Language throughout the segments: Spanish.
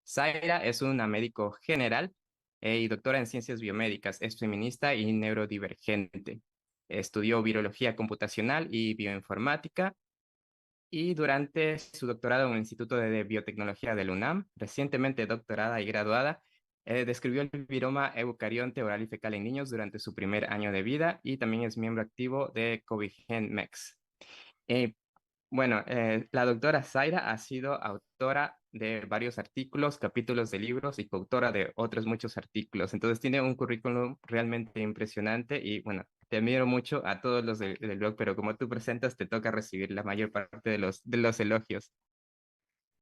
Zaira es una médico general y doctora en ciencias biomédicas. Es feminista y neurodivergente. Estudió virología computacional y bioinformática y durante su doctorado en el Instituto de Biotecnología del UNAM, recientemente doctorada y graduada, describió el viroma eucarionte oral y fecal en niños durante su primer año de vida y también es miembro activo de Covigen-Mex. Eh, la doctora Zaira ha sido autora de varios artículos, capítulos de libros y coautora de otros muchos artículos. Entonces tiene un currículum realmente impresionante y bueno, te admiro mucho a todos los del blog, pero como tú presentas, te toca recibir la mayor parte de los elogios.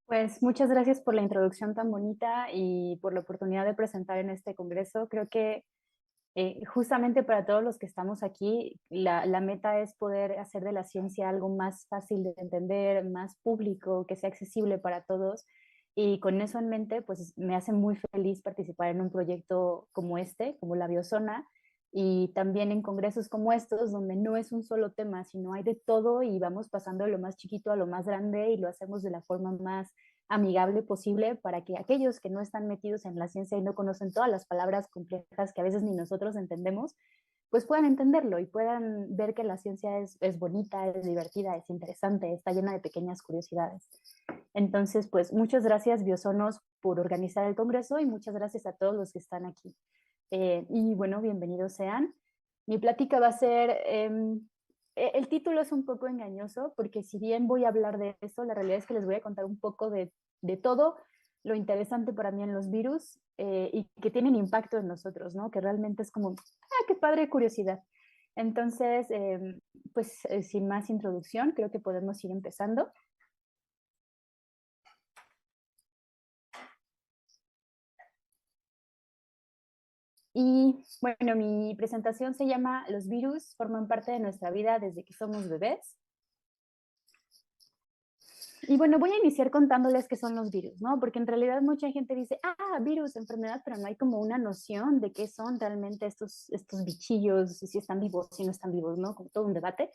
Pues muchas gracias por la introducción tan bonita y por la oportunidad de presentar en este congreso. Creo que justamente para todos los que estamos aquí, la meta es poder hacer de la ciencia algo más fácil de entender, más público, que sea accesible para todos. Y con eso en mente, pues me hace muy feliz participar en un proyecto como este, como la Biozona, y también en congresos como estos, donde no es un solo tema, sino hay de todo y vamos pasando de lo más chiquito a lo más grande y lo hacemos de la forma más amigable posible para que aquellos que no están metidos en la ciencia y no conocen todas las palabras complejas que a veces ni nosotros entendemos, pues puedan entenderlo y puedan ver que la ciencia es bonita, es divertida, es interesante, está llena de pequeñas curiosidades. Entonces, pues muchas gracias Biosonos por organizar el congreso y muchas gracias a todos los que están aquí. Y bueno, bienvenidos sean. Mi plática va a ser, el título es un poco engañoso porque si bien voy a hablar de eso, la realidad es que les voy a contar un poco de todo lo interesante para mí en los virus y que tienen impacto en nosotros, ¿no? Que realmente es como, qué padre curiosidad. Entonces, sin más introducción, creo que podemos ir empezando. Y bueno, mi presentación se llama Los virus forman parte de nuestra vida desde que somos bebés. Y bueno, voy a iniciar contándoles qué son los virus, ¿no? Porque en realidad mucha gente dice, virus, enfermedad, pero no hay como una noción de qué son realmente estos bichillos, si están vivos, si no están vivos, ¿no? Como todo un debate.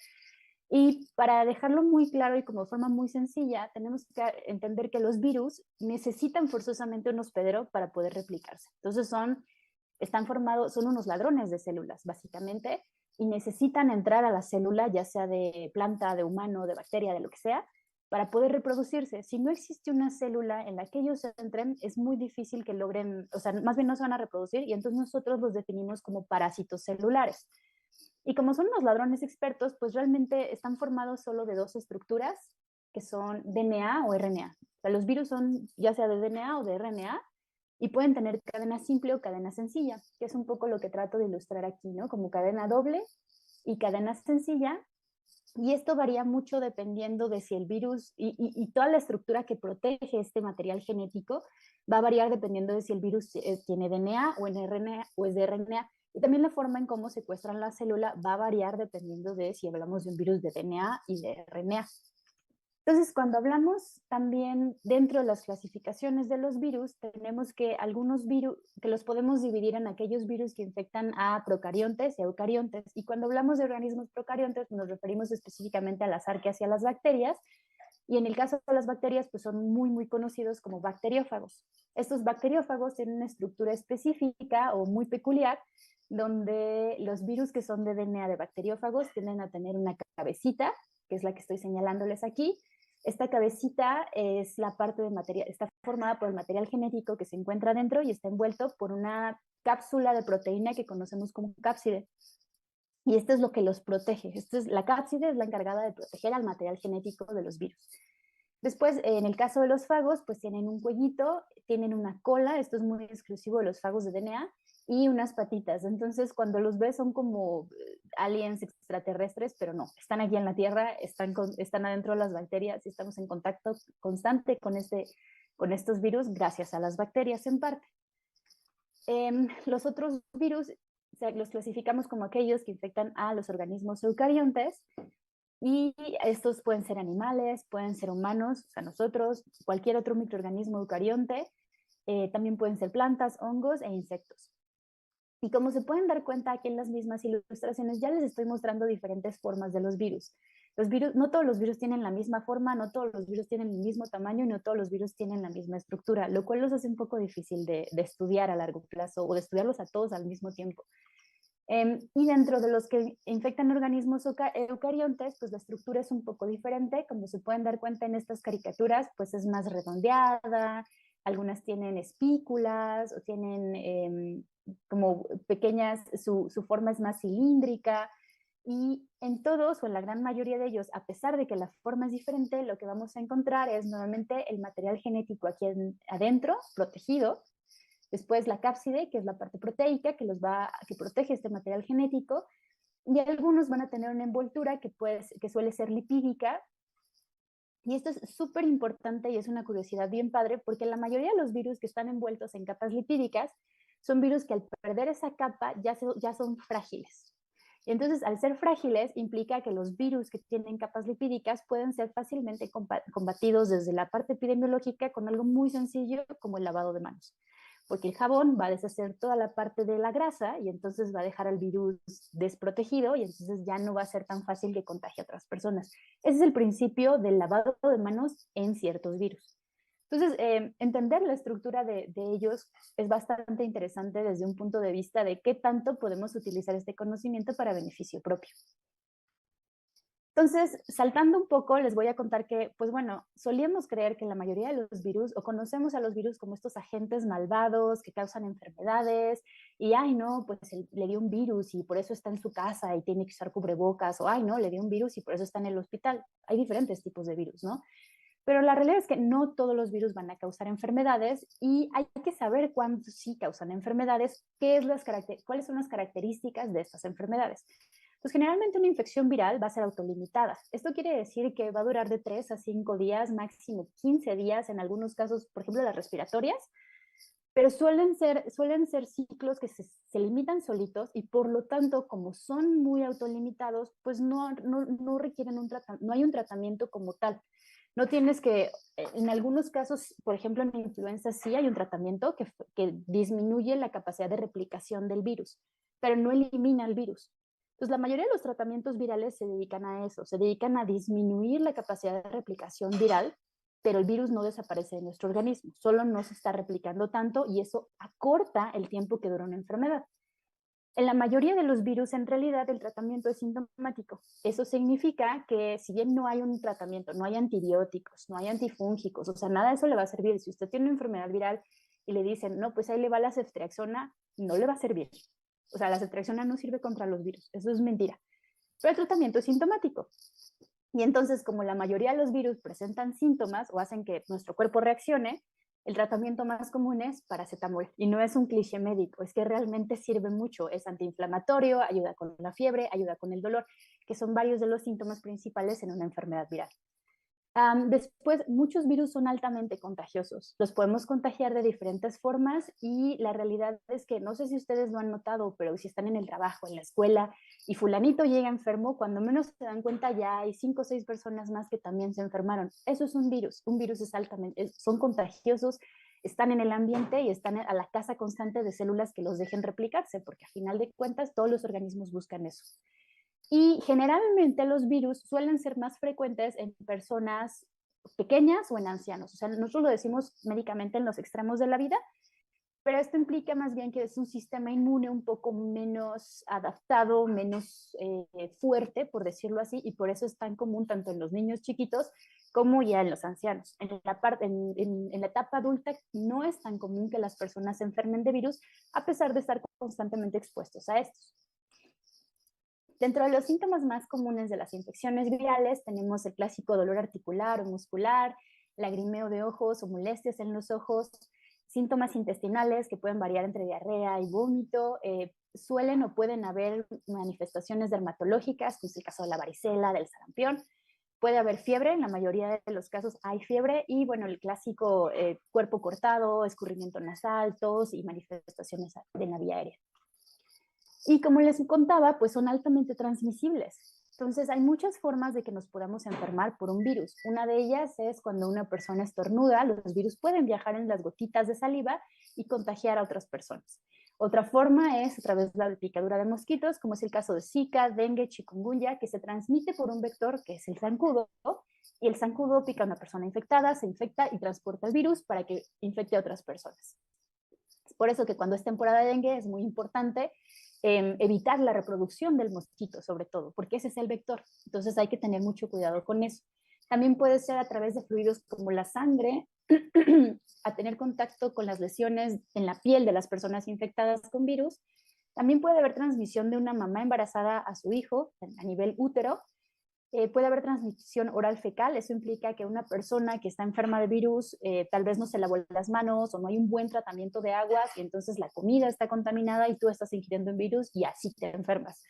Y para dejarlo muy claro y como forma muy sencilla, tenemos que entender que los virus necesitan forzosamente un hospedero para poder replicarse. Entonces están formados, son unos ladrones de células, básicamente, y necesitan entrar a la célula, ya sea de planta, de humano, de bacteria, de lo que sea, para poder reproducirse. Si no existe una célula en la que ellos entren, es muy difícil que logren, o sea, más bien no se van a reproducir y entonces nosotros los definimos como parásitos celulares. Y como son unos ladrones expertos, pues realmente están formados solo de dos estructuras, que son DNA o RNA. O sea, los virus son ya sea de DNA o de RNA, y pueden tener cadena simple o cadena sencilla, que es un poco lo que trato de ilustrar aquí, ¿no? Como cadena doble y cadena sencilla. Y esto varía mucho dependiendo de si el virus y toda la estructura que protege este material genético va a variar dependiendo de si el virus tiene DNA o en RNA o es de RNA. Y también la forma en cómo secuestran la célula va a variar dependiendo de si hablamos de un virus de DNA y de RNA. Entonces, cuando hablamos también dentro de las clasificaciones de los virus, tenemos que algunos virus, que los podemos dividir en aquellos virus que infectan a procariontes y eucariontes. Y cuando hablamos de organismos procariontes, nos referimos específicamente a las arqueas y a las bacterias. Y en el caso de las bacterias, pues son muy, muy conocidos como bacteriófagos. Estos bacteriófagos tienen una estructura específica o muy peculiar, donde los virus que son de DNA de bacteriófagos tienden a tener una cabecita, que es la que estoy señalándoles aquí. Esta cabecita es la parte de material, está formada por el material genético que se encuentra dentro y está envuelto por una cápsula de proteína que conocemos como cápside. Y esto es lo que los protege. La cápside es la encargada de proteger al material genético de los virus. Después, en el caso de los fagos, pues tienen un cuellito, tienen una cola, esto es muy exclusivo de los fagos de DNA, y unas patitas. Entonces, cuando los ves son como aliens extraterrestres, pero no, están aquí en la Tierra, están adentro de las bacterias y estamos en contacto constante con estos virus gracias a las bacterias en parte. Los otros virus los clasificamos como aquellos que infectan a los organismos eucariontes, y estos pueden ser animales, pueden ser humanos, o sea, nosotros, cualquier otro microorganismo eucarionte, también pueden ser plantas, hongos e insectos. Y como se pueden dar cuenta aquí en las mismas ilustraciones, ya les estoy mostrando diferentes formas de los virus. Los virus, no todos los virus tienen la misma forma, no todos los virus tienen el mismo tamaño y no todos los virus tienen la misma estructura, lo cual los hace un poco difícil de estudiar a largo plazo o de estudiarlos a todos al mismo tiempo. Y dentro de los que infectan organismos eucariontes, pues la estructura es un poco diferente. Como se pueden dar cuenta en estas caricaturas, pues es más redondeada, algunas tienen espículas o tienen como pequeñas, su forma es más cilíndrica. Y en todos o en la gran mayoría de ellos, a pesar de que la forma es diferente, lo que vamos a encontrar es nuevamente el material genético aquí adentro, protegido. Después la cápside, que es la parte proteica que protege este material genético, y algunos van a tener una envoltura que suele ser lipídica. Y esto es súper importante y es una curiosidad bien padre, porque la mayoría de los virus que están envueltos en capas lipídicas son virus que al perder esa capa ya son frágiles. Y entonces, al ser frágiles, implica que los virus que tienen capas lipídicas pueden ser fácilmente combatidos desde la parte epidemiológica con algo muy sencillo como el lavado de manos, porque el jabón va a deshacer toda la parte de la grasa y entonces va a dejar al virus desprotegido y entonces ya no va a ser tan fácil que contagie a otras personas. Ese es el principio del lavado de manos en ciertos virus. Entonces, entender la estructura de ellos es bastante interesante desde un punto de vista de qué tanto podemos utilizar este conocimiento para beneficio propio. Entonces, saltando un poco, les voy a contar que, pues bueno, solíamos creer que la mayoría de los virus, o conocemos a los virus como estos agentes malvados que causan enfermedades, y ay, no, pues le dio un virus y por eso está en su casa y tiene que usar cubrebocas, o ay, no, le dio un virus y por eso está en el hospital. Hay diferentes tipos de virus, ¿no? Pero la realidad es que no todos los virus van a causar enfermedades y hay que saber cuándo sí causan enfermedades, cuáles son las características de estas enfermedades. Pues generalmente una infección viral va a ser autolimitada. Esto quiere decir que va a durar de 3 a 5 días, máximo 15 días, en algunos casos, por ejemplo, las respiratorias, pero suelen ser ciclos que se limitan solitos y por lo tanto, como son muy autolimitados, pues no requieren no hay un tratamiento como tal. No tienes que, en algunos casos, por ejemplo, en la influenza sí hay un tratamiento que disminuye la capacidad de replicación del virus, pero no elimina el virus. Entonces, la mayoría de los tratamientos virales se dedican a eso, se dedican a disminuir la capacidad de replicación viral, pero el virus no desaparece de nuestro organismo, solo no se está replicando tanto y eso acorta el tiempo que dura una enfermedad. En la mayoría de los virus, en realidad, el tratamiento es sintomático. Eso significa que si bien no hay un tratamiento, no hay antibióticos, no hay antifúngicos, o sea, nada de eso le va a servir. Si usted tiene una enfermedad viral y le dicen, no, pues ahí le va la ceftriaxona, no le va a servir. O sea, la ceftriaxona no sirve contra los virus, eso es mentira. Pero el tratamiento es sintomático. Y entonces, como la mayoría de los virus presentan síntomas o hacen que nuestro cuerpo reaccione, el tratamiento más común es paracetamol. Y no es un cliché médico, es que realmente sirve mucho. Es antiinflamatorio, ayuda con la fiebre, ayuda con el dolor, que son varios de los síntomas principales en una enfermedad viral. Después, muchos virus son altamente contagiosos. Los podemos contagiar de diferentes formas y la realidad es que, no sé si ustedes lo han notado, pero si están en el trabajo, en la escuela y fulanito llega enfermo, cuando menos se dan cuenta ya hay 5 o 6 personas más que también se enfermaron. Eso es un virus. Un virus son contagiosos, están en el ambiente y están a la caza constante de células que los dejen replicarse, porque a final de cuentas todos los organismos buscan eso. Y generalmente los virus suelen ser más frecuentes en personas pequeñas o en ancianos. O sea, nosotros lo decimos médicamente en los extremos de la vida, pero esto implica más bien que es un sistema inmune un poco menos adaptado, menos fuerte, por decirlo así, y por eso es tan común tanto en los niños chiquitos como ya en los ancianos. En la etapa adulta no es tan común que las personas se enfermen de virus, a pesar de estar constantemente expuestos a estos. Dentro de los síntomas más comunes de las infecciones virales tenemos el clásico dolor articular o muscular, lagrimeo de ojos o molestias en los ojos, síntomas intestinales que pueden variar entre diarrea y vómito, suelen o pueden haber manifestaciones dermatológicas, como es el caso de la varicela, del sarampión. Puede haber fiebre, en la mayoría de los casos hay fiebre, y bueno, el clásico cuerpo cortado, escurrimiento nasal, tos y manifestaciones de la vía aérea. Y como les contaba, pues son altamente transmisibles. Entonces hay muchas formas de que nos podamos enfermar por un virus. Una de ellas es cuando una persona estornuda, los virus pueden viajar en las gotitas de saliva y contagiar a otras personas. Otra forma es a través de la picadura de mosquitos, como es el caso de Zika, dengue, chikungunya, que se transmite por un vector que es el zancudo, y el zancudo pica a una persona infectada, se infecta y transporta el virus para que infecte a otras personas. Es por eso que cuando es temporada de dengue es muy importante evitar la reproducción del mosquito, sobre todo, porque ese es el vector. Entonces hay que tener mucho cuidado con eso. También puede ser a través de fluidos como la sangre, a tener contacto con las lesiones en la piel de las personas infectadas con virus. También puede haber transmisión de una mamá embarazada a su hijo a nivel útero. Puede haber transmisión oral fecal, eso implica que una persona que está enferma de virus tal vez no se lavó las manos o no hay un buen tratamiento de aguas y entonces la comida está contaminada y tú estás ingiriendo un virus y así te enfermas.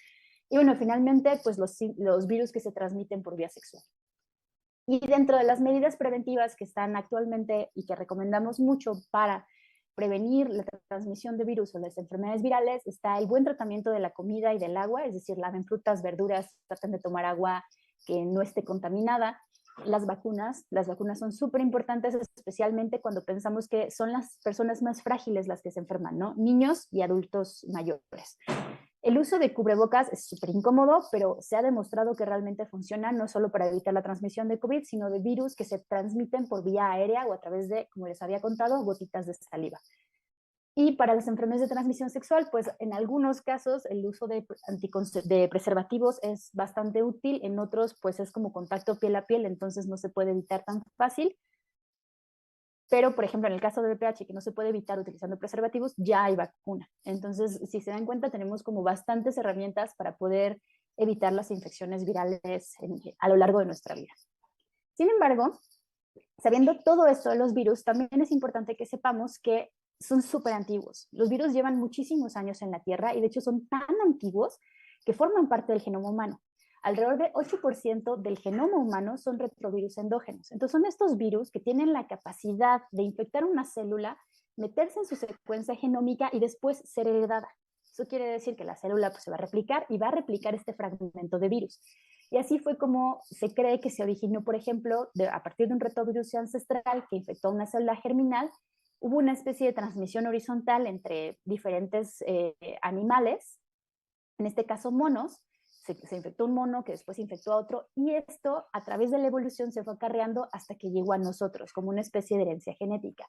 Y bueno, finalmente, pues los virus que se transmiten por vía sexual. Y dentro de las medidas preventivas que están actualmente y que recomendamos mucho para prevenir la transmisión de virus o las enfermedades virales está el buen tratamiento de la comida y del agua, es decir, laven frutas, verduras, traten de tomar agua que no esté contaminada. Las vacunas son súper importantes, especialmente cuando pensamos que son las personas más frágiles las que se enferman, ¿no? Niños y adultos mayores. El uso de cubrebocas es súper incómodo, pero se ha demostrado que realmente funciona no solo para evitar la transmisión de COVID, sino de virus que se transmiten por vía aérea o a través de, como les había contado, gotitas de saliva. Y para las enfermedades de transmisión sexual, pues en algunos casos el uso de preservativos es bastante útil, en otros pues es como contacto piel a piel, entonces no se puede evitar tan fácil. Pero, por ejemplo, en el caso de VPH, que no se puede evitar utilizando preservativos, ya hay vacuna. Entonces, si se dan cuenta, tenemos como bastantes herramientas para poder evitar las infecciones virales a lo largo de nuestra vida. Sin embargo, sabiendo todo esto de los virus, también es importante que sepamos que son súper antiguos. Los virus llevan muchísimos años en la Tierra y de hecho son tan antiguos que forman parte del genoma humano. Alrededor de 8% del genoma humano son retrovirus endógenos. Entonces son estos virus que tienen la capacidad de infectar una célula, meterse en su secuencia genómica y después ser heredada. Eso quiere decir que la célula pues, se va a replicar y va a replicar este fragmento de virus. Y así fue como se cree que se originó, por ejemplo, a partir de un retrovirus ancestral que infectó una célula germinal, hubo una especie de transmisión horizontal entre diferentes animales, en este caso monos. Se infectó un mono que después infectó a otro y esto a través de la evolución se fue acarreando hasta que llegó a nosotros como una especie de herencia genética.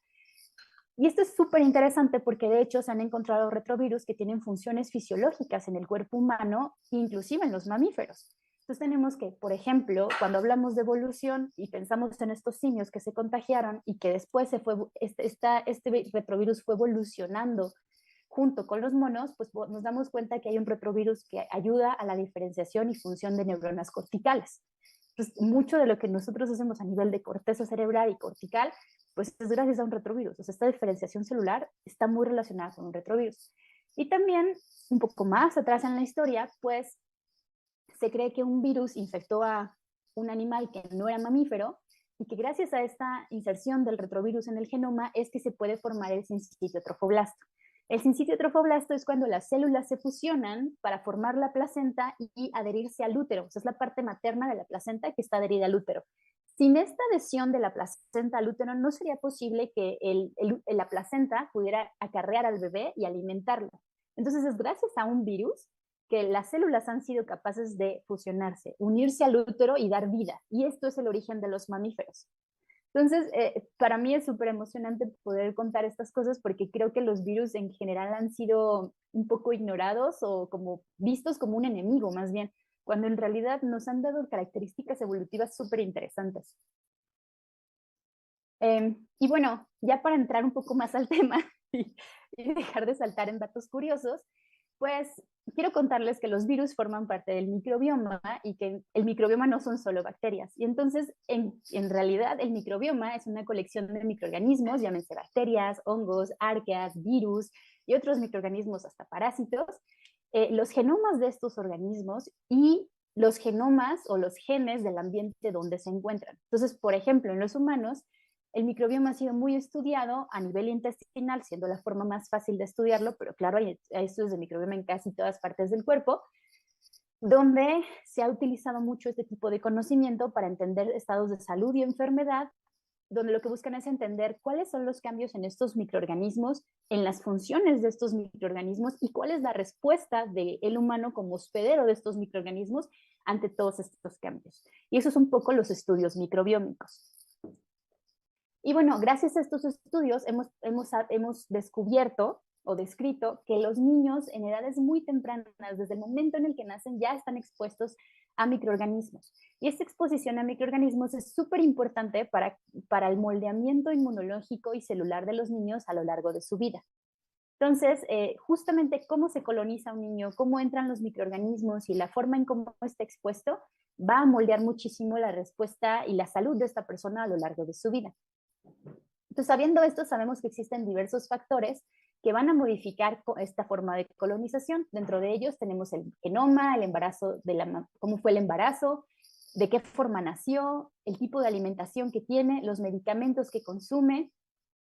Y esto es súper interesante porque de hecho se han encontrado retrovirus que tienen funciones fisiológicas en el cuerpo humano, inclusive en los mamíferos. Entonces tenemos que, por ejemplo, cuando hablamos de evolución y pensamos en estos simios que se contagiaron y que después este retrovirus fue evolucionando junto con los monos, pues nos damos cuenta que hay un retrovirus que ayuda a la diferenciación y función de neuronas corticales. Entonces, mucho de lo que nosotros hacemos a nivel de corteza cerebral y cortical, pues es gracias a un retrovirus. O sea, esta diferenciación celular está muy relacionada con un retrovirus. Y también, un poco más atrás en la historia, pues se cree que un virus infectó a un animal que no era mamífero y que gracias a esta inserción del retrovirus en el genoma es que se puede formar el sincitio trofoblasto. El sincitio trofoblasto es cuando las células se fusionan para formar la placenta y adherirse al útero. O sea, es la parte materna de la placenta que está adherida al útero. Sin esta adhesión de la placenta al útero, no sería posible que la placenta pudiera acarrear al bebé y alimentarlo. Entonces, es gracias a un virus que las células han sido capaces de fusionarse, unirse al útero y dar vida. Y esto es el origen de los mamíferos. Entonces, para mí es súper emocionante poder contar estas cosas porque creo que los virus en general han sido un poco ignorados o como vistos como un enemigo más bien, cuando en realidad nos han dado características evolutivas súper interesantes. Y bueno, ya para entrar un poco más al tema y dejar de saltar en datos curiosos, pues quiero contarles que los virus forman parte del microbioma y que el microbioma no son solo bacterias. Y entonces, en realidad, el microbioma es una colección de microorganismos, llámense bacterias, hongos, arqueas, virus y otros microorganismos hasta parásitos, los genomas de estos organismos y los genomas o los genes del ambiente donde se encuentran. Entonces, por ejemplo, en los humanos, el microbioma ha sido muy estudiado a nivel intestinal, siendo la forma más fácil de estudiarlo, pero claro, hay estudios de microbioma en casi todas partes del cuerpo, donde se ha utilizado mucho este tipo de conocimiento para entender estados de salud y enfermedad donde lo que buscan es entender cuáles son los cambios en estos microorganismos, en las funciones de estos microorganismos y cuál es la respuesta del humano como hospedero de estos microorganismos ante todos estos cambios. Y eso es un poco los estudios microbiómicos. Y bueno, gracias a estos estudios hemos descubierto o descrito que los niños en edades muy tempranas, desde el momento en el que nacen, ya están expuestos a microorganismos. Y esta exposición a microorganismos es súper importante para el moldeamiento inmunológico y celular de los niños a lo largo de su vida. Entonces, justamente cómo se coloniza un niño, cómo entran los microorganismos y la forma en cómo está expuesto, va a moldear muchísimo la respuesta y la salud de esta persona a lo largo de su vida. Entonces, sabiendo esto, sabemos que existen diversos factores que van a modificar esta forma de colonización. Dentro de ellos tenemos el genoma, el embarazo, cómo fue el embarazo, de qué forma nació, el tipo de alimentación que tiene, los medicamentos que consume,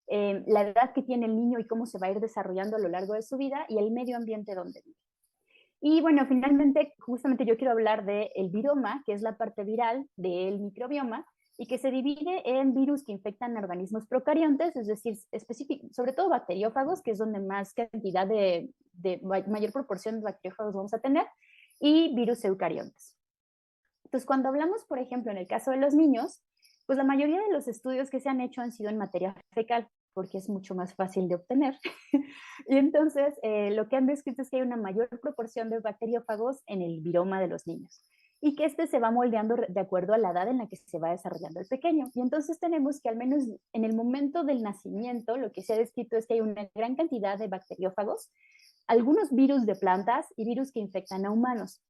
la edad que tiene el niño y cómo se va a ir desarrollando a lo largo de su vida y el medio ambiente donde vive. Y bueno, finalmente, justamente yo quiero hablar del viroma, que es la parte viral del microbioma, y que se divide en virus que infectan organismos procariontes, es decir, sobre todo bacteriófagos, que es donde más cantidad mayor proporción de bacteriófagos vamos a tener, y virus eucariontes. Entonces, cuando hablamos, por ejemplo, en el caso de los niños, pues la mayoría de los estudios que se han hecho han sido en materia fecal, porque es mucho más fácil de obtener. Y entonces, lo que han descrito es que hay una mayor proporción de bacteriófagos en el viroma de los niños y que este se va moldeando de acuerdo a la edad en la que se va desarrollando el pequeño. Y entonces tenemos que al menos en el momento del nacimiento, lo que se ha descrito es que hay una gran cantidad de bacteriófagos, algunos virus de plantas y virus que infectan a humanos.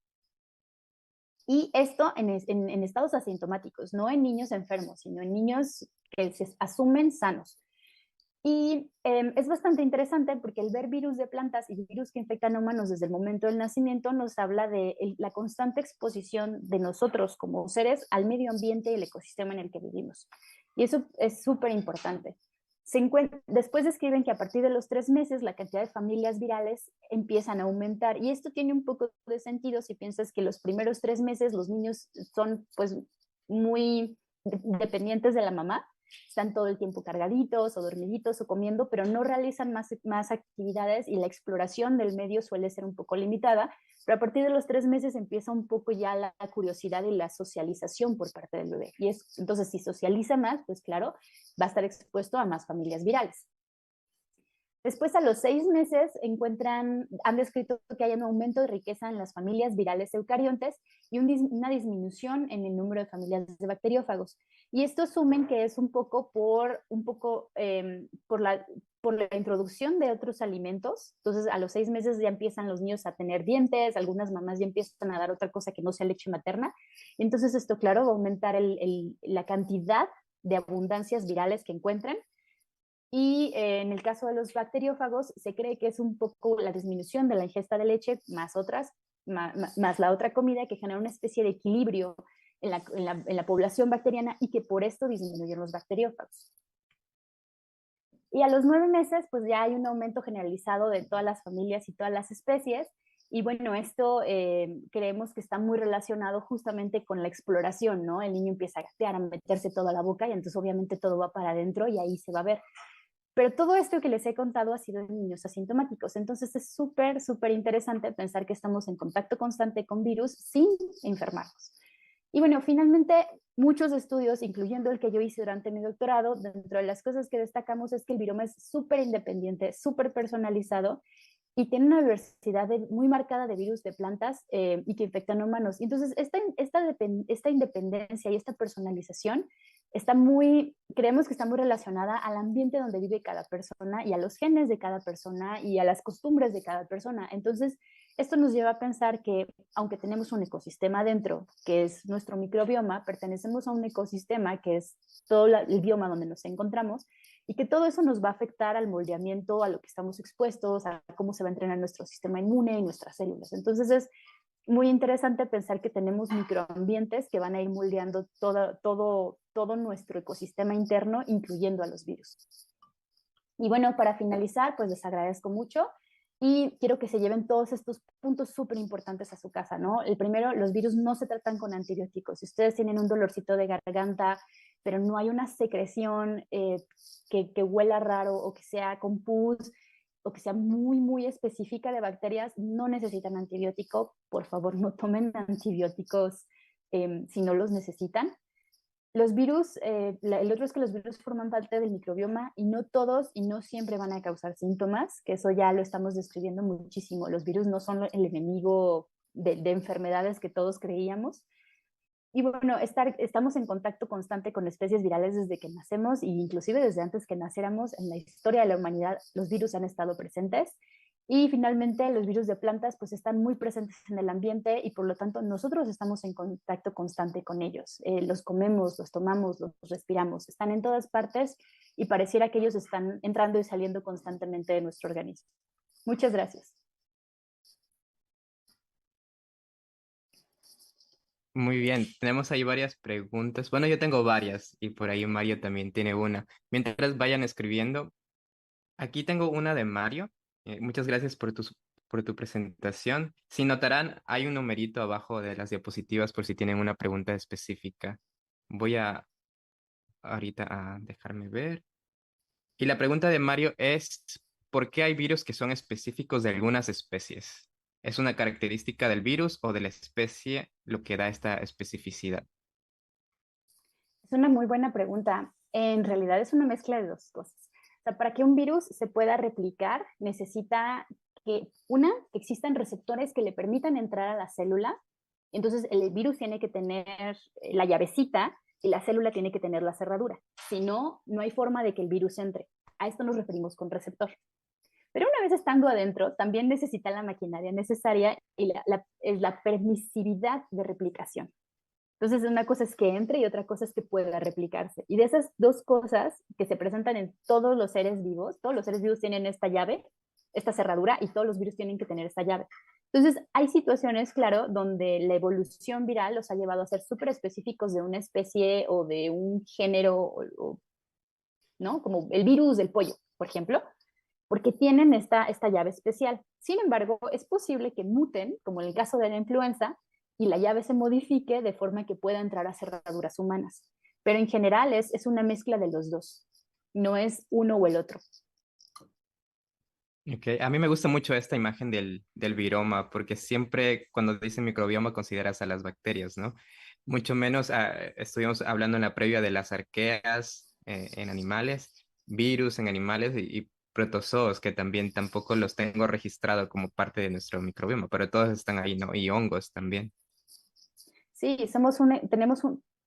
Y esto en estados asintomáticos, no en niños enfermos, sino en niños que se asumen sanos. Y es bastante interesante porque el ver virus de plantas y virus que infectan a humanos desde el momento del nacimiento nos habla de la constante exposición de nosotros como seres al medio ambiente y el ecosistema en el que vivimos. Y eso es súper importante. Después describen que a partir de los 3 meses la cantidad de familias virales empiezan a aumentar. Y esto tiene un poco de sentido si piensas que los primeros 3 meses los niños son pues muy dependientes de la mamá, están todo el tiempo cargaditos o dormiditos o comiendo, pero no realizan más actividades y la exploración del medio suele ser un poco limitada, pero a partir de los 3 meses empieza un poco ya la curiosidad y la socialización por parte del bebé. Y entonces, si socializa más, pues claro, va a estar expuesto a más familias virales. Después, a los 6 meses, han descrito que hay un aumento de riqueza en las familias virales eucariontes y una disminución en el número de familias de bacteriófagos. Y esto asumen que es un poco por la introducción de otros alimentos. Entonces, a los 6 meses ya empiezan los niños a tener dientes, algunas mamás ya empiezan a dar otra cosa que no sea leche materna. Entonces, esto, claro, va a aumentar la cantidad de abundancias virales que encuentran. Y en el caso de los bacteriófagos, se cree que es un poco la disminución de la ingesta de leche más la otra comida que genera una especie de equilibrio en la población bacteriana y que por esto disminuyen los bacteriófagos. Y a los 9 meses, pues ya hay un aumento generalizado de todas las familias y todas las especies. Y bueno, esto creemos que está muy relacionado justamente con la exploración, ¿no? El niño empieza a gatear, a meterse todo a la boca y entonces obviamente todo va para adentro y ahí se va a ver. Pero todo esto que les he contado ha sido en niños asintomáticos. Entonces es súper, súper interesante pensar que estamos en contacto constante con virus sin enfermarnos. Y bueno, finalmente, muchos estudios, incluyendo el que yo hice durante mi doctorado, dentro de las cosas que destacamos es que el viroma es súper independiente, súper personalizado y tiene una diversidad muy marcada de virus de plantas y que infectan a humanos. Entonces, esta independencia y esta personalización creemos que está muy relacionada al ambiente donde vive cada persona y a los genes de cada persona y a las costumbres de cada persona. Entonces, esto nos lleva a pensar que, aunque tenemos un ecosistema dentro, que es nuestro microbioma, pertenecemos a un ecosistema que es todo el bioma donde nos encontramos y que todo eso nos va a afectar al moldeamiento, a lo que estamos expuestos, a cómo se va a entrenar nuestro sistema inmune y nuestras células. Entonces, es muy interesante pensar que tenemos microambientes que van a ir moldeando todo nuestro ecosistema interno, incluyendo a los virus. Y bueno, para finalizar, pues les agradezco mucho y quiero que se lleven todos estos puntos súper importantes a su casa, ¿no? El primero, los virus no se tratan con antibióticos. Si ustedes tienen un dolorcito de garganta, pero no hay una secreción que huela raro o que sea con pus o que sea muy, muy específica de bacterias, no necesitan antibiótico. Por favor, no tomen antibióticos si no los necesitan. Los virus, el otro es que los virus forman parte del microbioma y no todos y no siempre van a causar síntomas, que eso ya lo estamos describiendo muchísimo. Los virus no son el enemigo de enfermedades que todos creíamos. Y bueno, estamos en contacto constante con especies virales desde que nacemos e inclusive desde antes que naciéramos. En la historia de la humanidad los virus han estado presentes. Y finalmente los virus de plantas pues están muy presentes en el ambiente y por lo tanto nosotros estamos en contacto constante con ellos. Los comemos, los tomamos, los respiramos, están en todas partes y pareciera que ellos están entrando y saliendo constantemente de nuestro organismo. Muchas gracias. Muy bien, tenemos ahí varias preguntas. Bueno, yo tengo varias y por ahí Mario también tiene una. Mientras vayan escribiendo, aquí tengo una de Mario. Muchas gracias por tu presentación. Si notarán, hay un numerito abajo de las diapositivas por si tienen una pregunta específica. Voy a ahorita a dejarme ver. Y la pregunta de Mario es, ¿por qué hay virus que son específicos de algunas especies? ¿Es una característica del virus o de la especie lo que da esta especificidad? Es una muy buena pregunta. En realidad es una mezcla de dos cosas. O sea, para que un virus se pueda replicar, necesita que existan receptores que le permitan entrar a la célula. Entonces, el virus tiene que tener la llavecita y la célula tiene que tener la cerradura. Si no, no hay forma de que el virus entre. A esto nos referimos con receptor. Pero una vez estando adentro, también necesita la maquinaria necesaria y la permisividad de replicación. Entonces, una cosa es que entre y otra cosa es que pueda replicarse. Y de esas dos cosas que se presentan en todos los seres vivos tienen esta llave, esta cerradura, y todos los virus tienen que tener esta llave. Entonces, hay situaciones, claro, donde la evolución viral los ha llevado a ser súper específicos de una especie o de un género, ¿no? Como el virus del pollo, por ejemplo, porque tienen esta llave especial. Sin embargo, es posible que muten, como en el caso de la influenza, y la llave se modifique de forma que pueda entrar a cerraduras humanas. Pero en general es una mezcla de los dos, no es uno o el otro. Okay. A mí me gusta mucho esta imagen del viroma, porque siempre cuando dicen microbioma consideras a las bacterias, ¿no? Mucho menos estuvimos hablando en la previa de las arqueas en animales, virus en animales y protozoos, que también tampoco los tengo registrado como parte de nuestro microbioma, pero todos están ahí, ¿no? Y hongos también. Sí,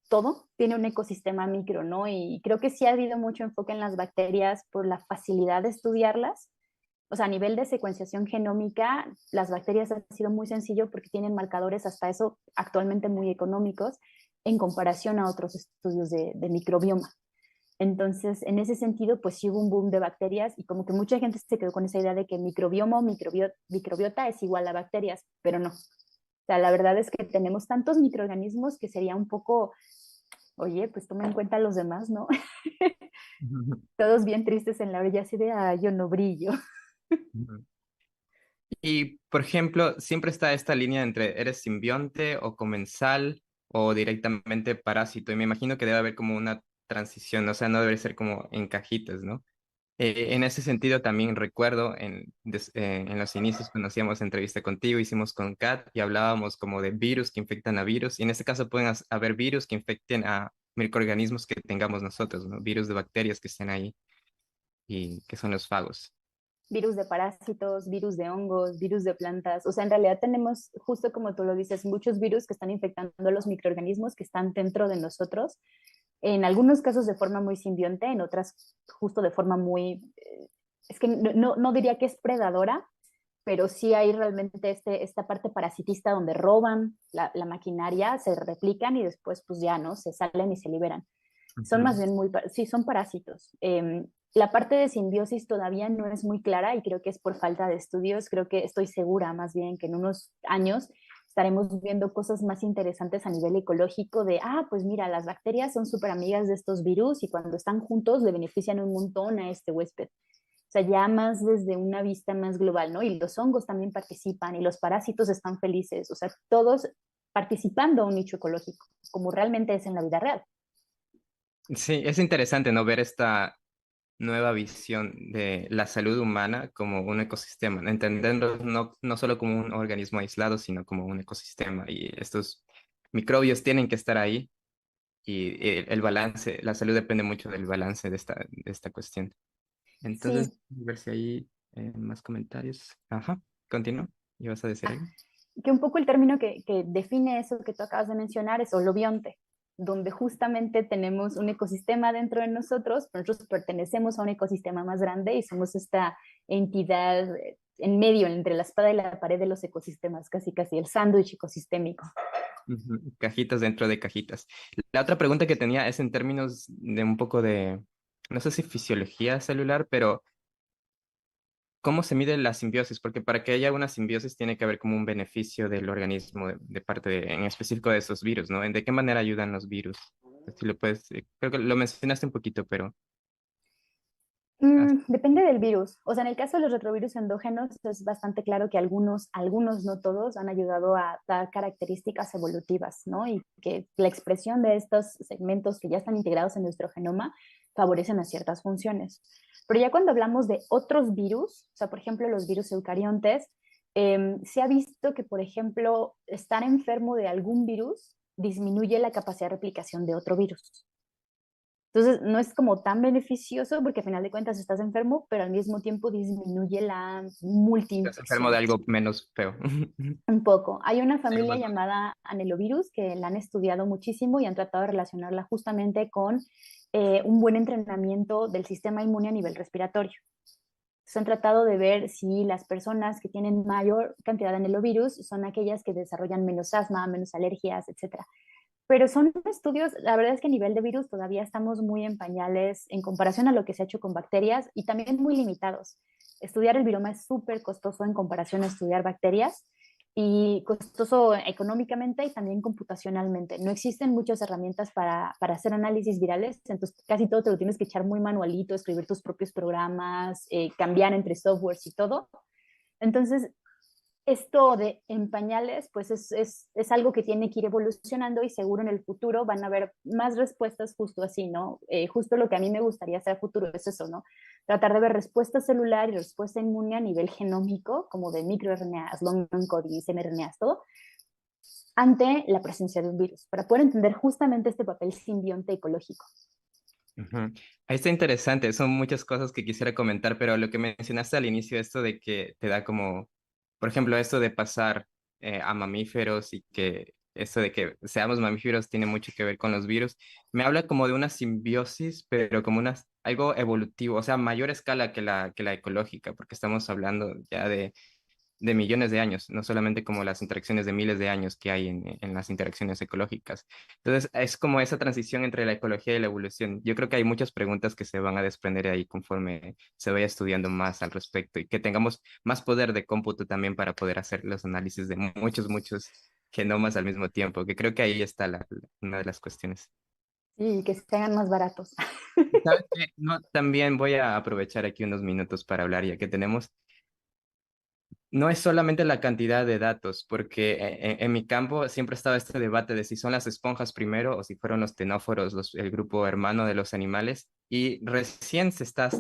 todo tiene un ecosistema micro, ¿no? Y creo que sí ha habido mucho enfoque en las bacterias por la facilidad de estudiarlas. O sea, a nivel de secuenciación genómica, las bacterias han sido muy sencillo porque tienen marcadores hasta eso actualmente muy económicos en comparación a otros estudios de microbioma. Entonces, en ese sentido, pues sí hubo un boom de bacterias y como que mucha gente se quedó con esa idea de que microbioma o microbiota es igual a bacterias, pero no. O sea, la verdad es que tenemos tantos microorganismos que sería un poco, oye, pues toma en cuenta a los demás, ¿no? Ujú. Todos bien tristes en la orilla, así de, ah, yo no brillo. Ujú. Y, por ejemplo, siempre está esta línea entre eres simbionte o comensal o directamente parásito. Y me imagino que debe haber como una transición, o sea, no debe ser como en cajitas, ¿no? En ese sentido, también recuerdo en los inicios cuando hacíamos entrevista contigo, hicimos con Kat y hablábamos como de virus que infectan a virus. Y en este caso pueden haber virus que infecten a microorganismos que tengamos nosotros, ¿no? Virus de bacterias que estén ahí y que son los fagos. Virus de parásitos, virus de hongos, virus de plantas. O sea, en realidad tenemos, justo como tú lo dices, muchos virus que están infectando a los microorganismos que están dentro de nosotros. En algunos casos de forma muy simbionte, en otras justo de forma muy, es que no diría que es predadora, pero sí hay realmente esta parte parasitista donde roban la maquinaria, se replican y después pues ya, ¿no? Se salen y se liberan. Son más Ujú. bien sí, son parásitos. La parte de simbiosis todavía no es muy clara y creo que es por falta de estudios. Creo que estoy segura más bien que en unos años estaremos viendo cosas más interesantes a nivel ecológico de, ah, pues mira, las bacterias son súper amigas de estos virus y cuando están juntos le benefician un montón a este huésped. O sea, ya más desde una vista más global, ¿no? Y los hongos también participan y los parásitos están felices, o sea, todos participando a un nicho ecológico, como realmente es en la vida real. Sí, es interesante, ¿no? Ver esta nueva visión de la salud humana como un ecosistema, entenderlo no solo como un organismo aislado, sino como un ecosistema. Y estos microbios tienen que estar ahí y el balance, la salud depende mucho del balance de esta cuestión. Entonces, Sí, a ver si hay más comentarios. Ajá, continúa. ¿Ibas a decir algo? que un poco el término que define eso que tú acabas de mencionar es holobionte, donde justamente tenemos un ecosistema dentro de nosotros, pero nosotros pertenecemos a un ecosistema más grande y somos esta entidad en medio, entre la espada y la pared de los ecosistemas, casi casi el sándwich ecosistémico. Ujú, cajitas dentro de cajitas. La otra pregunta que tenía es en términos de un poco de, no sé si fisiología celular, pero ¿cómo se mide la simbiosis? Porque para que haya una simbiosis tiene que haber como un beneficio del organismo de parte en específico de esos virus, ¿no? ¿De qué manera ayudan los virus? Si lo puedes, creo que lo mencionaste un poquito, pero ah, Depende del virus. O sea, en el caso de los retrovirus endógenos es bastante claro que algunos, no todos, han ayudado a dar características evolutivas, ¿no? Y que la expresión de estos segmentos que ya están integrados en nuestro genoma favorecen a ciertas funciones. Pero ya cuando hablamos de otros virus, o sea, por ejemplo, los virus eucariontes, se ha visto que, por ejemplo, estar enfermo de algún virus disminuye la capacidad de replicación de otro virus. Entonces, no es como tan beneficioso porque al final de cuentas estás enfermo, pero al mismo tiempo disminuye la estás enfermo de multiinfección algo menos feo. un poco. Hay una Algo familia más bonito. llamada anelovirus que la han estudiado muchísimo y han tratado de relacionarla justamente con un buen entrenamiento del sistema inmune a nivel respiratorio. Se han tratado de ver si las personas que tienen mayor cantidad de anelovirus son aquellas que desarrollan menos asma, menos alergias, etcétera. Pero son estudios, la verdad es que a nivel de virus todavía estamos muy en pañales en comparación a lo que se ha hecho con bacterias y también muy limitados. Estudiar el viroma es súper costoso en comparación a estudiar bacterias y costoso económicamente y también computacionalmente. No existen muchas herramientas para hacer análisis virales, entonces casi todo te lo tienes que echar muy manualito, escribir tus propios programas, cambiar entre softwares y todo. Entonces, esto de en pañales, pues es algo que tiene que ir evolucionando y seguro en el futuro van a haber más respuestas justo así, ¿no? Justo lo que a mí me gustaría hacer a futuro es eso, ¿no? Tratar de ver respuesta celular y respuesta inmune a nivel genómico, como de microRNAs, long codings, mRNAs, todo, ante la presencia de un virus, para poder entender justamente este papel simbionte ecológico. Ujú. Ahí está interesante, son muchas cosas que quisiera comentar, pero lo que mencionaste al inicio, esto de que te da como, por ejemplo, esto de pasar a mamíferos y que esto de que seamos mamíferos tiene mucho que ver con los virus, me habla como de una simbiosis, pero como una, algo evolutivo, o sea, a mayor escala que la ecológica, porque estamos hablando ya de millones de años, no solamente como las interacciones de miles de años que hay en las interacciones ecológicas. Entonces, es como esa transición entre la ecología y la evolución. Yo creo que hay muchas preguntas que se van a desprender ahí conforme se vaya estudiando más al respecto y que tengamos más poder de cómputo también para poder hacer los análisis de muchos genomas al mismo tiempo, que creo que ahí está una de las cuestiones. Y que se hagan más baratos. ¿Sabes qué? No, también voy a aprovechar aquí unos minutos para hablar, ya que tenemos. No es solamente la cantidad de datos, porque en mi campo siempre estaba este debate de si son las esponjas primero o si fueron los tenóforos, el grupo hermano de los animales, y recién se está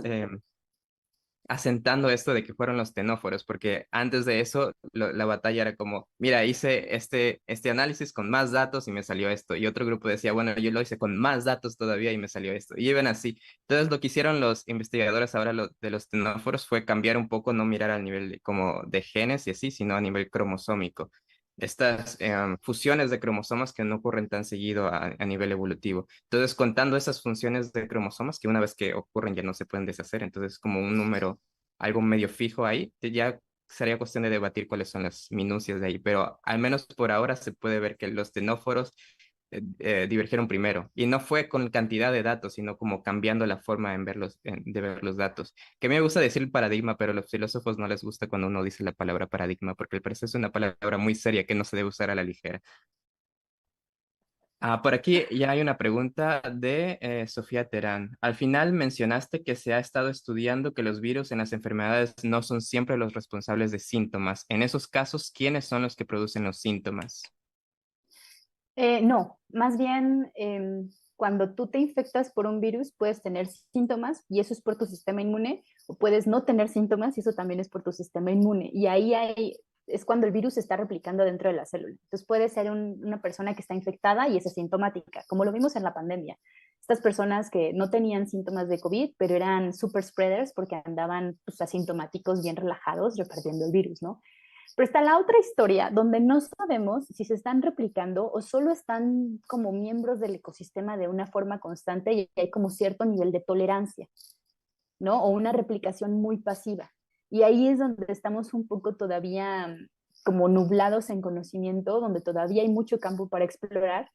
asentando esto de que fueron los tenóforos, porque antes de eso la batalla era como, mira, hice este análisis con más datos y me salió esto, y otro grupo decía, bueno, yo lo hice con más datos todavía y me salió esto, y iban así. Entonces lo que hicieron los investigadores ahora de los tenóforos fue cambiar un poco, no mirar al nivel como de genes y así, sino a nivel cromosómico. Estas fusiones de cromosomas que no ocurren tan seguido a nivel evolutivo. Entonces, contando esas funciones de cromosomas que una vez que ocurren ya no se pueden deshacer, entonces como un número, algo medio fijo ahí, que ya sería cuestión de debatir cuáles son las minucias de ahí, pero al menos por ahora se puede ver que los tenóforos divergieron primero y no fue con cantidad de datos, sino como cambiando la forma de ver los datos. Que a mí me gusta decir paradigma, pero a los filósofos no les gusta cuando uno dice la palabra paradigma, porque el parece es una palabra muy seria que no se debe usar a la ligera. Ah, por aquí ya hay una pregunta de Sofía Terán. Al final mencionaste que se ha estado estudiando que los virus en las enfermedades no son siempre los responsables de síntomas. En esos casos, ¿quiénes son los que producen los síntomas? No, más bien cuando tú te infectas por un virus, puedes tener síntomas y eso es por tu sistema inmune, o puedes no tener síntomas y eso también es por tu sistema inmune. Y ahí es cuando el virus se está replicando dentro de la célula. Entonces puede ser una persona que está infectada y es asintomática, como lo vimos en la pandemia. Estas personas que no tenían síntomas de COVID, pero eran super spreaders porque andaban pues, asintomáticos, bien relajados, repartiendo el virus, ¿no? Pero está la otra historia donde no sabemos si se están replicando o solo están como miembros del ecosistema de una forma constante y hay como cierto nivel de tolerancia, ¿no? O una replicación muy pasiva. Y ahí es donde estamos un poco todavía como nublados en conocimiento, donde todavía hay mucho campo para explorar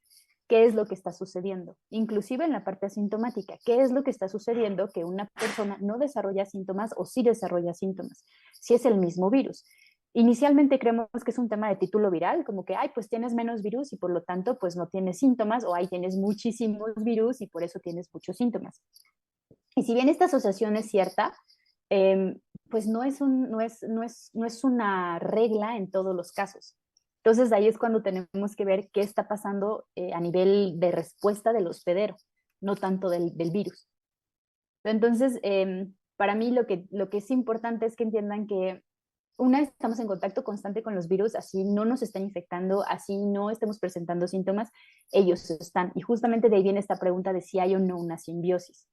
qué es lo que está sucediendo, inclusive en la parte asintomática, qué es lo que está sucediendo que una persona no desarrolla síntomas o sí desarrolla síntomas, si es el mismo virus. Inicialmente creemos que es un tema de título viral, como que, ay, pues tienes menos virus y por lo tanto, pues no tienes síntomas, o ay, tienes muchísimos virus y por eso tienes muchos síntomas. Y si bien esta asociación es cierta, pues no es una regla en todos los casos. Entonces ahí es cuando tenemos que ver qué está pasando a nivel de respuesta del hospedero, no tanto del virus. Entonces, para mí lo que es importante es que entiendan que una, estamos en contacto constante con los virus, así no nos están infectando, así no estemos presentando síntomas, ellos están. Y justamente de ahí viene esta pregunta de si hay o no una simbiosis.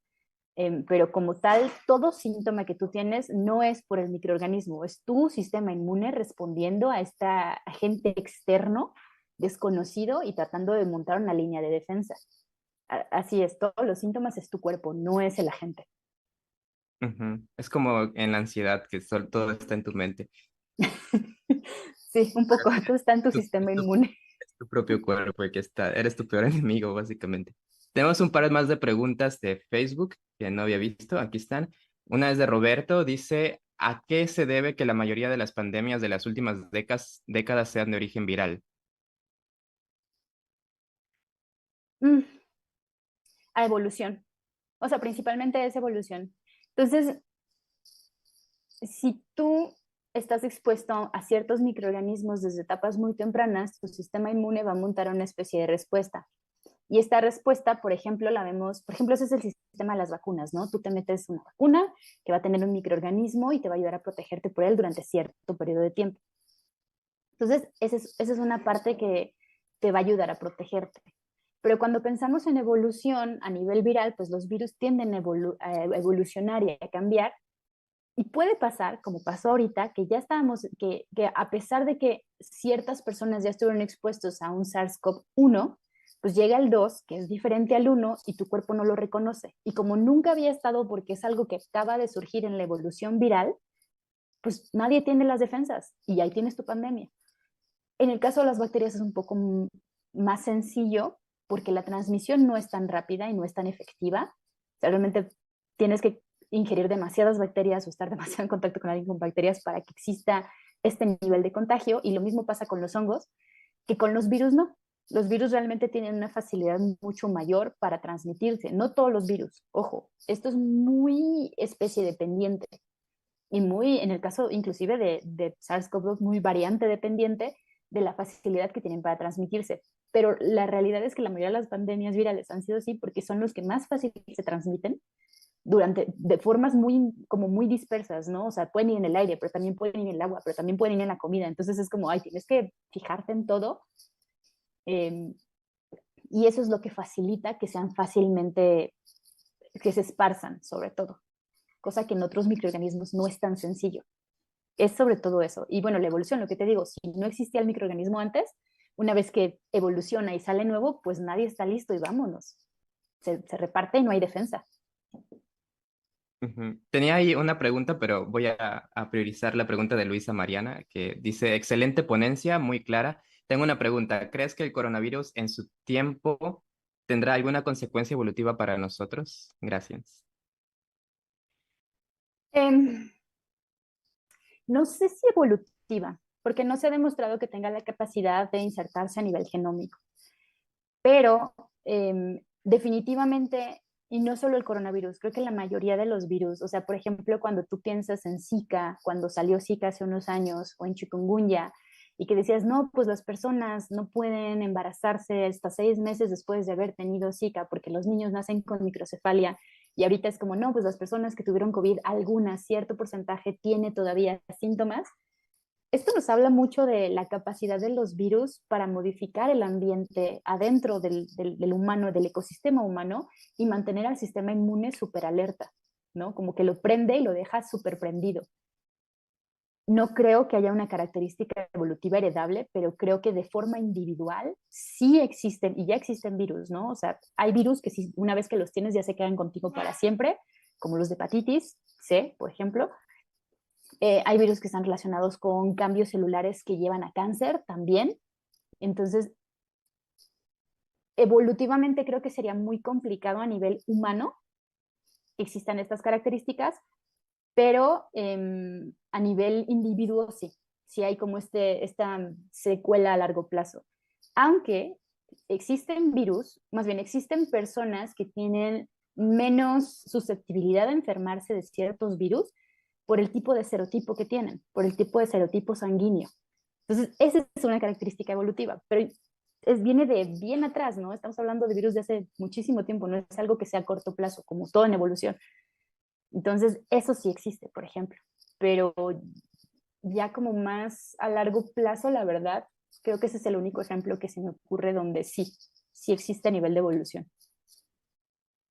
Pero como tal, todo síntoma que tú tienes no es por el microorganismo, es tu sistema inmune respondiendo a este agente externo desconocido y tratando de montar una línea de defensa. Así es, todos los síntomas es tu cuerpo, no es el agente. Ujú. Es como en la ansiedad, que todo está en tu mente. Sí, un poco, todo está en tu Tu, sistema tu- inmune. es tu propio cuerpo el que está, eres tu peor enemigo, básicamente. Tenemos un par más de preguntas de Facebook que no había visto. Aquí están. Una es de Roberto. Dice, ¿a qué se debe que la mayoría de las pandemias de las últimas décadas sean de origen viral? Mm, a evolución. O sea, principalmente es evolución. Entonces, si tú estás expuesto a ciertos microorganismos desde etapas muy tempranas, tu sistema inmune va a montar una especie de respuesta. Y esta respuesta, por ejemplo, la vemos, por ejemplo, ese es el sistema de las vacunas, ¿no? Tú te metes una vacuna que va a tener un microorganismo y te va a ayudar a protegerte por él durante cierto periodo de tiempo. Entonces, esa es una parte que te va a ayudar a protegerte. Pero cuando pensamos en evolución a nivel viral, pues los virus tienden a evolucionar y a cambiar. Y puede pasar, como pasó ahorita, que ya estábamos, que a pesar de que ciertas personas ya estuvieron expuestos a un SARS-CoV-1, pues llega el 2, que es diferente al 1, y tu cuerpo no lo reconoce. Y como nunca había estado porque es algo que acaba de surgir en la evolución viral, pues nadie tiene las defensas y ahí tienes tu pandemia. En el caso de las bacterias es un poco más sencillo porque la transmisión no es tan rápida y no es tan efectiva. O sea, realmente tienes que ingerir demasiadas bacterias o estar demasiado en contacto con alguien con bacterias para que exista este nivel de contagio. Y lo mismo pasa con los hongos, que con los virus no. Los virus realmente tienen una facilidad mucho mayor para transmitirse. No todos los virus, ojo, esto es muy especie dependiente y muy, en el caso inclusive de SARS-CoV-2, muy variante dependiente de la facilidad que tienen para transmitirse. Pero la realidad es que la mayoría de las pandemias virales han sido así porque son los que más fácil se transmiten de formas muy, como muy dispersas, ¿no? O sea, pueden ir en el aire, pero también pueden ir en el agua, pero también pueden ir en la comida. Entonces es como, ay, tienes que fijarte en todo. Eh, y eso es lo que facilita que sean fácilmente, que se esparzan, sobre todo. Cosa que en otros microorganismos no es tan sencillo. Es sobre todo eso. Y bueno, la evolución, lo que te digo, si no existía el microorganismo antes, una vez que evoluciona y sale nuevo, pues nadie está listo y vámonos. Se reparte y no hay defensa. Ujú. Tenía ahí una pregunta, pero voy a priorizar la pregunta de Luisa Mariana, que dice, excelente ponencia, muy clara. Tengo una pregunta. ¿Crees que el coronavirus en su tiempo tendrá alguna consecuencia evolutiva para nosotros? Gracias. Eh, no sé si evolutiva, porque no se ha demostrado que tenga la capacidad de insertarse a nivel genómico, pero definitivamente, y no solo el coronavirus, creo que la mayoría de los virus, o sea, por ejemplo, cuando tú piensas en Zika, cuando salió Zika hace unos años, o en chikungunya, y que decías, no, pues las personas no pueden embarazarse hasta 6 meses después de haber tenido Zika porque los niños nacen con microcefalia. Y ahorita es como, no, pues las personas que tuvieron COVID, alguna, cierto porcentaje tiene todavía síntomas. Esto nos habla mucho de la capacidad de los virus para modificar el ambiente adentro del humano, del ecosistema humano, y mantener al sistema inmune súper alerta, ¿no? Como que lo prende y lo deja súper prendido. No creo que haya una característica evolutiva heredable, pero creo que de forma individual sí existen, y ya existen virus, ¿no? O sea, hay virus que si una vez que los tienes ya se quedan contigo para siempre, como los de hepatitis C, por ejemplo. Hay virus que están relacionados con cambios celulares que llevan a cáncer también. Entonces, evolutivamente creo que sería muy complicado a nivel humano que existan estas características, pero a nivel individuo sí, sí hay como esta secuela a largo plazo. Aunque existen virus, más bien existen personas que tienen menos susceptibilidad a enfermarse de ciertos virus por el tipo de serotipo que tienen, por el tipo de serotipo sanguíneo. Entonces, esa es una característica evolutiva, pero viene de bien atrás, ¿no? Estamos hablando de virus de hace muchísimo tiempo, no es algo que sea a corto plazo, como todo en evolución. Entonces, eso sí existe, por ejemplo, pero ya como más a largo plazo, la verdad, creo que ese es el único ejemplo que se me ocurre donde sí existe a nivel de evolución.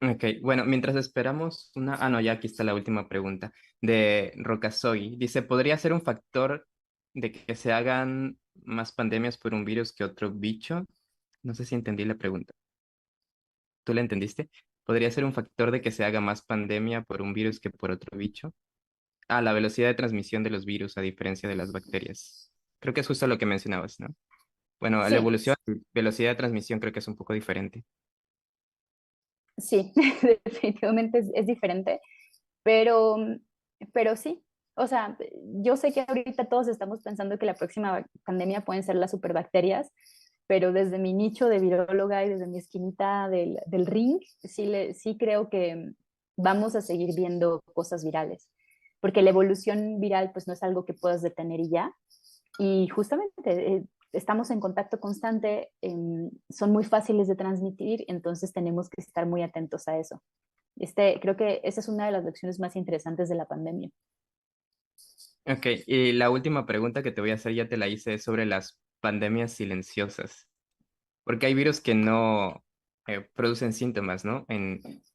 Ok, bueno, mientras esperamos una... Ah, no, ya aquí está la última pregunta de Rocasoy. Dice, ¿podría ser un factor de que se hagan más pandemias por un virus que otro bicho? No sé si entendí la pregunta. ¿Tú la entendiste? ¿Podría ser un factor de que se haga más pandemia por un virus que por otro bicho? Ah, la velocidad de transmisión de los virus a diferencia de las bacterias. Creo que es justo lo que mencionabas, ¿no? Bueno, la Sí, evolución, velocidad de transmisión creo que es un poco diferente. sí, definitivamente es diferente, pero, pero sí. O sea, yo sé que ahorita todos estamos pensando que la próxima pandemia pueden ser las superbacterias, pero desde mi nicho de viróloga y desde mi esquinita del ring, sí creo que vamos a seguir viendo cosas virales, porque la evolución viral pues no es algo que puedas detener y ya, y justamente estamos en contacto constante, son muy fáciles de transmitir, entonces tenemos que estar muy atentos a eso. Creo que esa es una de las lecciones más interesantes de la pandemia. Ok, y la última pregunta que te voy a hacer ya te la hice es sobre las pandemias silenciosas, porque hay virus que no producen síntomas, ¿no?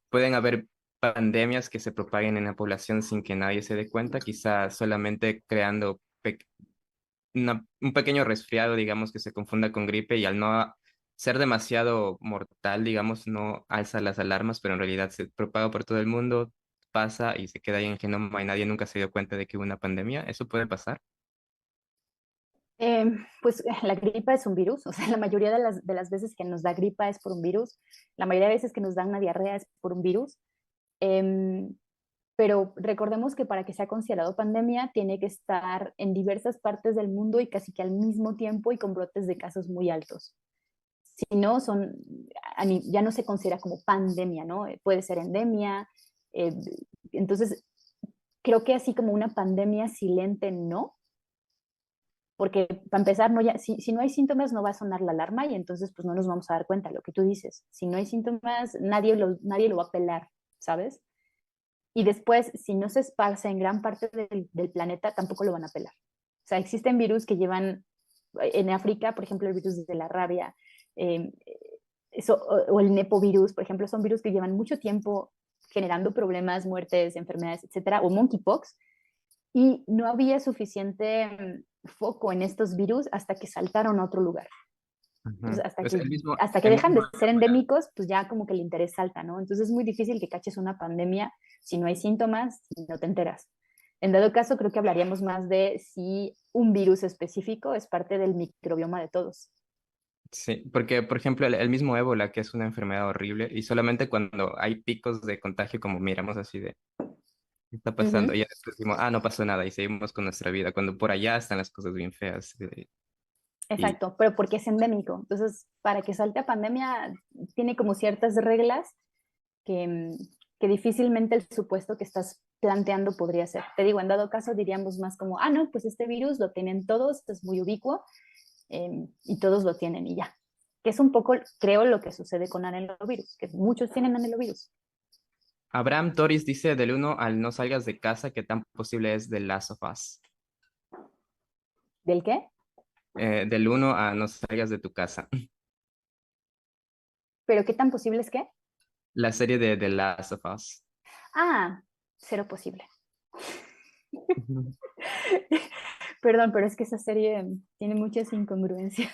Pueden haber pandemias que se propaguen en la población sin que nadie se dé cuenta, quizá solamente creando un pequeño resfriado, digamos, que se confunda con gripe y al no ser demasiado mortal, digamos, no alza las alarmas, pero en realidad se propaga por todo el mundo, pasa y se queda ahí en el genoma y nadie nunca se dio cuenta de que hubo una pandemia. ¿Eso puede pasar? Eh, pues la gripa es un virus, o sea, la mayoría de las veces que nos da gripa es por un virus, la mayoría de veces que nos da una diarrea es por un virus. Em, pero recordemos que para que sea considerado pandemia tiene que estar en diversas partes del mundo y casi que al mismo tiempo y con brotes de casos muy altos. Si no, ya no se considera como pandemia, ¿no? Puede ser endemia. eh, entonces, creo que así como una pandemia silente, no, porque para empezar, no si no hay síntomas no va a sonar la alarma y entonces pues no nos vamos a dar cuenta, lo que tú dices. Si no hay síntomas, nadie lo va a pelar, ¿sabes? Y después, si no se esparce en gran parte del planeta, tampoco lo van a pelar. O sea, existen virus que llevan, en África, por ejemplo, el virus de la rabia, eh, o el nepovirus, por ejemplo, son virus que llevan mucho tiempo generando problemas, muertes, enfermedades, etcétera, o monkeypox, y no había suficiente foco en estos virus hasta que saltaron a otro lugar. Ujú. Entonces, hasta Pues que, hasta que el dejan mismo de ser endémicos, pues ya como que el interés salta, ¿no? Entonces es muy difícil que caches una pandemia si no hay síntomas y no te enteras. En dado caso, creo que hablaríamos más de si un virus específico es parte del microbioma de todos. Sí, porque por ejemplo el mismo ébola, que es una enfermedad horrible, y solamente cuando hay picos de contagio, como miramos así de, ¿qué está Uh pasando? -huh. Y ya después decimos, ah, no pasó nada, y seguimos con nuestra vida, cuando por allá están las cosas bien feas. Y Exacto, pero porque es endémico. Entonces, para que salte a pandemia, tiene como ciertas reglas que, que difícilmente el supuesto que estás planteando podría ser. Te digo, en dado caso diríamos más como, ah, no, pues este virus lo tienen todos, es muy ubicuo y todos lo tienen y ya. Que es un poco, creo, lo que sucede con anelovirus, que muchos tienen anelovirus. Abraham Torres dice del 1 al no salgas de casa, ¿qué tan posible es The Last of Us? ¿Del qué? Del 1 a no salgas de tu casa. ¿Pero qué tan posible es que? La serie de The Last of Us. Ah, cero posible. Ujú. Perdón, pero es que esa serie tiene muchas incongruencias.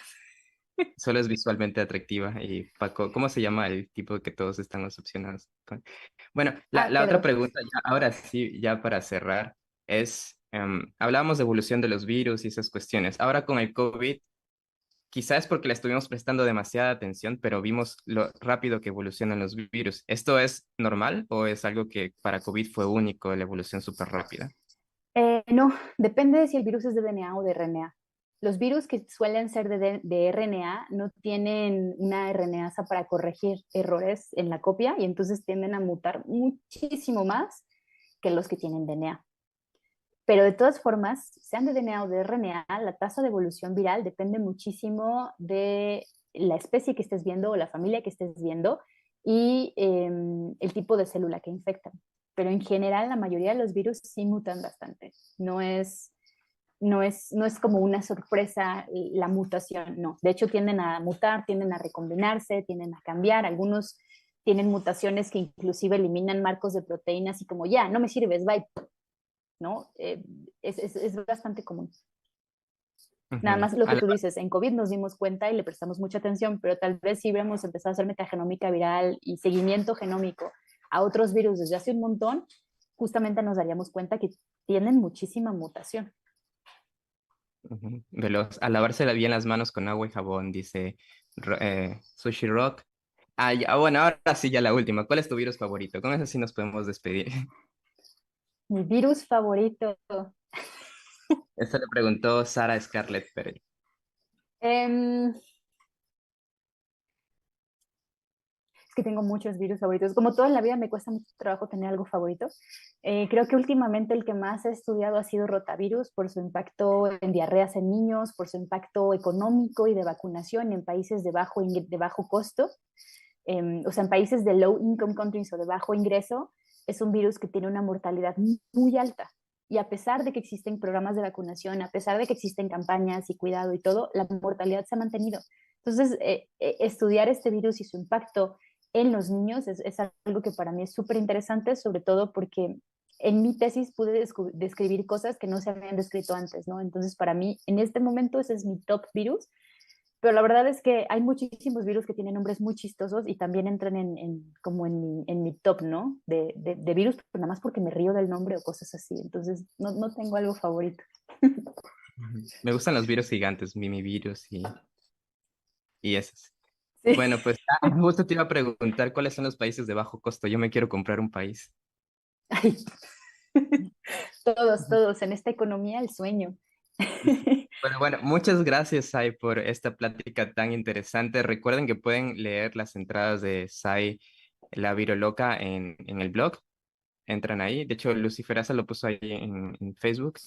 Solo es visualmente atractiva. Y Paco, ¿cómo se llama el tipo que todos están obsesionados con? Bueno, Ah, la otra Pedro. pregunta, ahora sí, ya para cerrar, es, hablábamos de evolución de los virus y esas cuestiones. Ahora con el COVID, quizás porque le estuvimos prestando demasiada atención, pero vimos lo rápido que evolucionan los virus. ¿Esto es normal o es algo que para COVID fue único, la evolución súper rápida? No, depende de si el virus es de DNA o de RNA. Los virus que suelen ser de RNA no tienen una RNasa para corregir errores en la copia y entonces tienden a mutar muchísimo más que los que tienen DNA. Pero de todas formas, sean de DNA o de RNA, la tasa de evolución viral depende muchísimo de la especie que estés viendo o la familia que estés viendo y el tipo de célula que infectan. Pero en general, la mayoría de los virus sí mutan bastante. No es como una sorpresa la mutación, no. De hecho, tienden a mutar, tienden a recombinarse, tienden a cambiar. Algunos tienen mutaciones que inclusive eliminan marcos de proteínas y como ya, no me sirves, bye, ¿no? Es bastante común. Nada Ujú. más lo que tú dices, en COVID nos dimos cuenta y le prestamos mucha atención, pero tal vez si hubiéramos empezado a hacer metagenómica viral y seguimiento genómico a otros virus desde hace un montón, justamente nos daríamos cuenta que tienen muchísima mutación. Ujú. Veloz. A lavarse bien las manos con agua y jabón, dice Sushi Rock. Ah, ya, bueno, ahora sí, ya la última. ¿Cuál es tu virus favorito? Con eso sí nos podemos despedir. Mi virus favorito. Esto le preguntó Sara Scarlett Pérez. Eh, es que tengo muchos virus favoritos. Como toda la vida me cuesta mucho trabajo tener algo favorito. Creo que últimamente el que más he estudiado ha sido rotavirus por su impacto en diarreas en niños, por su impacto económico y de vacunación en países de bajo costo. O sea, en países de low income countries o de bajo ingreso, es un virus que tiene una mortalidad muy alta. Y a pesar de que existen programas de vacunación, a pesar de que existen campañas y cuidado y todo, la mortalidad se ha mantenido. Entonces, estudiar este virus y su impacto en los niños es algo que para mí es súper interesante, sobre todo porque en mi tesis pude describir cosas que no se habían descrito antes, ¿no? Entonces, para mí, en este momento, ese es mi top virus, pero la verdad es que hay muchísimos virus que tienen nombres muy chistosos y también entran como en mi top, ¿no? De virus, pero nada más porque me río del nombre o cosas así. Entonces, no tengo algo favorito. Ujú. Me gustan los virus gigantes, mimivirus y esos. Sí. Bueno, pues justo te iba a preguntar cuáles son los países de bajo costo. Yo me quiero comprar un país. Ay. Todos, Ujú. todos, en esta economía el sueño. Bueno, muchas gracias, Sai, por esta plática tan interesante. Recuerden que pueden leer las entradas de Sai, la Viroloca, en el blog. Entran ahí. De hecho, Luciferaza lo puso ahí en Facebook.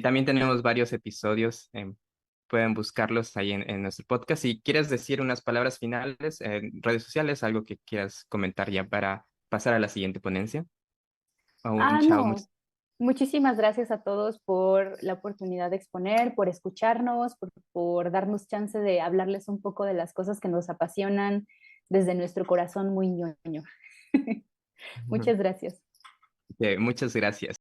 También tenemos varios episodios. Pueden buscarlos ahí en nuestro podcast. Si quieres decir unas palabras finales en redes sociales, algo que quieras comentar ya para pasar a la siguiente ponencia. O un Ah, chao. no. Muchísimas gracias a todos por la oportunidad de exponer, por escucharnos, por darnos chance de hablarles un poco de las cosas que nos apasionan desde nuestro corazón muy ñoño. Muchas gracias. Muchas gracias.